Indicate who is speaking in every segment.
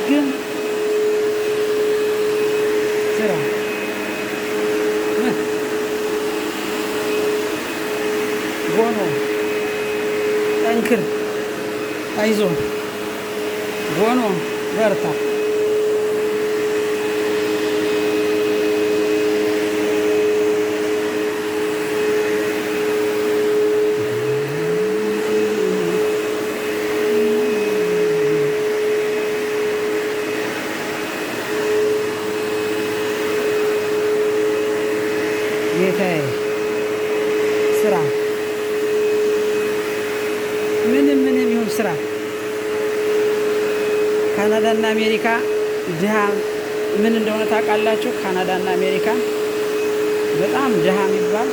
Speaker 1: ግን ስራ ጎኖ ጠንክር፣ አይዞ ጎኖ በርታ። ጌታዬ ስራ ምንም ይሁን ስራ። ካናዳና አሜሪካ ድሃ ምን እንደሆነ ታውቃላችሁ? ካናዳና አሜሪካ በጣም ድሃ የሚባል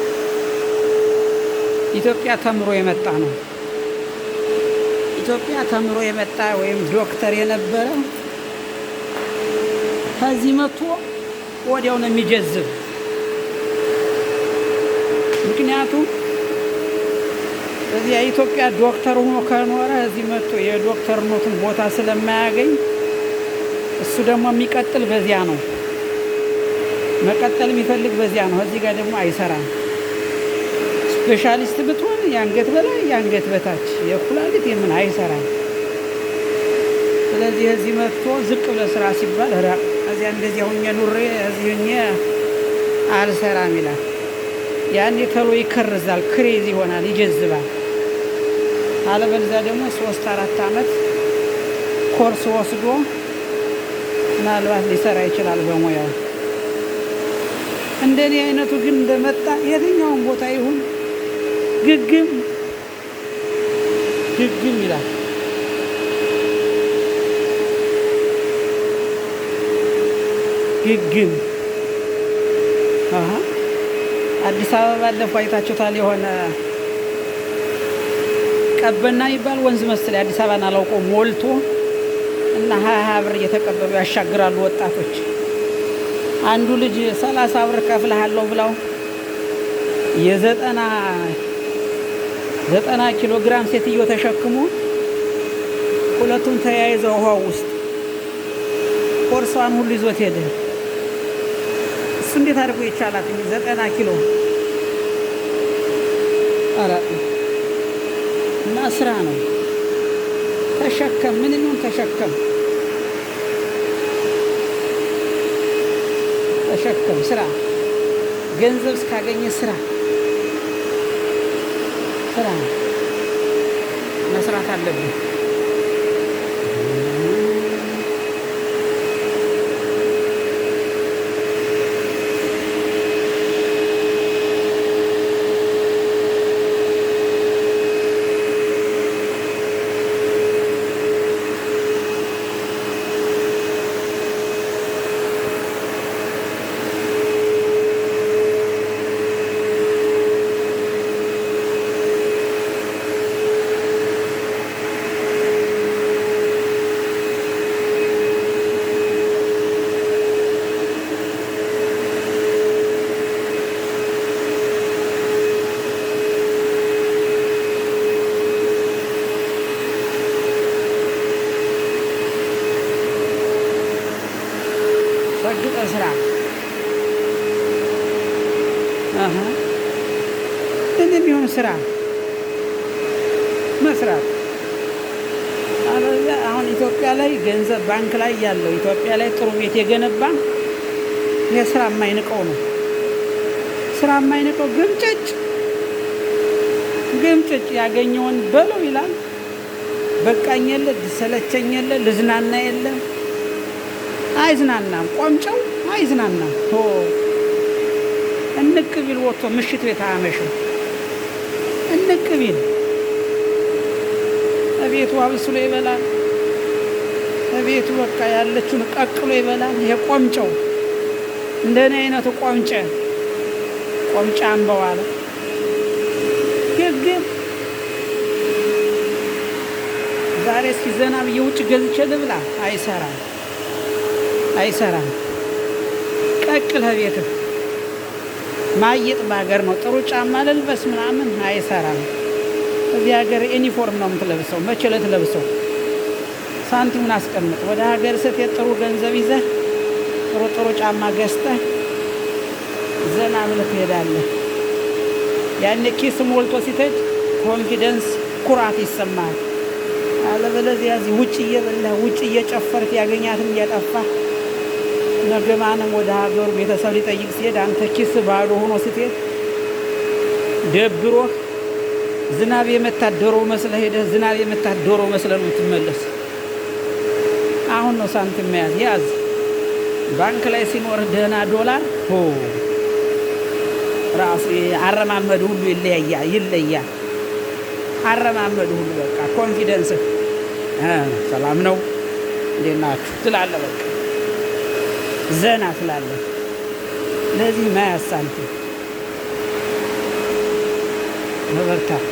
Speaker 1: ኢትዮጵያ ተምሮ የመጣ ነው። ኢትዮጵያ ተምሮ የመጣ ወይም ዶክተር የነበረ ከዚህ መጥቶ ወዲያው ነው የሚጀዝብ። ምክንያቱም እዚህ የኢትዮጵያ ዶክተር ሆኖ ከኖረ እዚህ መጥቶ የዶክተርነቱን ቦታ ስለማያገኝ እሱ ደግሞ የሚቀጥል በዚያ ነው፣ መቀጠል የሚፈልግ በዚያ ነው። እዚህ ጋር ደግሞ አይሰራም። ስፔሻሊስት ብትሆን የአንገት በላይ የአንገት በታች የኩላሊት የምን አይሰራም። ስለዚህ እዚህ መጥቶ ዝቅ ብለህ ስራ ሲባል እዚያ እንደዚያ ሁኜ ኑሬ እዚህ ሁኜ አልሰራም ይላል። ያኔ ተሎ ይከርዛል፣ ክሬዝ ይሆናል፣ ይጀዝባል። አለበለዚያ ደግሞ 3-4 ዓመት ኮርስ ወስዶ ምናልባት ሊሰራ ይችላል በሙያው። እንደኔ አይነቱ ግን እንደመጣ የትኛውን ቦታ ይሁን ግግም ይላል። ግግም አዲስ አበባ ባለፈው አይታችሁታል። የሆነ ቀበና ይባል ወንዝ መሰለኝ አዲስ አበባን አላውቀው ሞልቶ እና 20 ብር እየተቀበሉ ያሻግራሉ ወጣቶች። አንዱ ልጅ 30 ብር ከፍልሃለሁ ብለው የ90 ኪሎ ግራም ሴትዮ ተሸክሞ ሁለቱም ተያይዘው ውሃው ውስጥ ኮርሷን ሁሉ ይዞት ሄደ። እሱ እንዴት አድርጎ ይቻላል? 90 ኪሎ አራ እና ስራ ነው። ተሸከም፣ ምንም ይሁን ተሸከም፣ ስራ። ገንዘብ እስካገኘ ስራ መስራት አለብን። ሰግጠ ስራ ምንም ይሁን ስራ መስራት። አሁን ኢትዮጵያ ላይ ገንዘብ ባንክ ላይ ያለው ኢትዮጵያ ላይ ጥሩ ቤት የገነባ ይሄ ስራ የማይንቀው ነው። ስራ የማይንቀው ግምጭጭ ያገኘውን በለው ይላል። በቃኝ የለ ሰለቸኝ የለ ልዝናና የለ አይዝናናም። ቆምጨው አይዝናናም። እንቅ ቢል ወጥቶ ምሽት ቤት አያመሽም። እንቅ ቢል እቤቱ አብስሎ ይበላል። እቤቱ በቃ ያለችውን ቀቅሎ ይበላል። ይሄ ቆምጨው እንደኔ አይነቱ ቆምጫ አንበዋለ ግን ዛሬ እስኪ ዘና ብዬ ውጭ ገዝቼ ልብላ። አይሰራም። ቀቅለህ ቤትህ ማየጥ በሀገር ነው። ጥሩ ጫማ ልልበስ ምናምን አይሰራም። እዚህ ሀገር ዩኒፎርም ነው የምትለብሰው። መቼ ልትለብሰው? ሳንቲሙን አስቀምጥ። ወደ ሀገር ስትሄድ ጥሩ ገንዘብ ይዘህ ጥሩ ጫማ ገዝተህ ዘና ብለህ ትሄዳለህ። ያኔ ኪስ ሞልቶ ሲተጅ ኮንፊደንስ፣ ኩራት ይሰማል። አለበለዚያ እዚህ ውጭ እየበላህ ውጭ እየጨፈርክ ያገኛትን እያጠፋህ ነገ ማንም ወደ ሀገሩ ቤተሰብ ሊጠይቅ ሲሄድ አንተ ኪስ ባዶ ሆኖ ስትሄድ ደብሮህ ዝናብ የመታደሮ መስለህ ሄደህ ዝናብ የመታደሮ መስለህ ነው የምትመለስ። አሁን ነው ሳንቲም መያዝ ያዝ። ባንክ ላይ ሲኖር ደህና ዶላር ራሱ አረማመዱ ሁሉ ይለያል። አረማመዱ ሁሉ በቃ ኮንፊደንስ ሰላም ነው እንዴት ናችሁ ትላለህ። በቃ ዘና ትላለህ። ለዚህ ማያዝ ሳንቲም መበርታት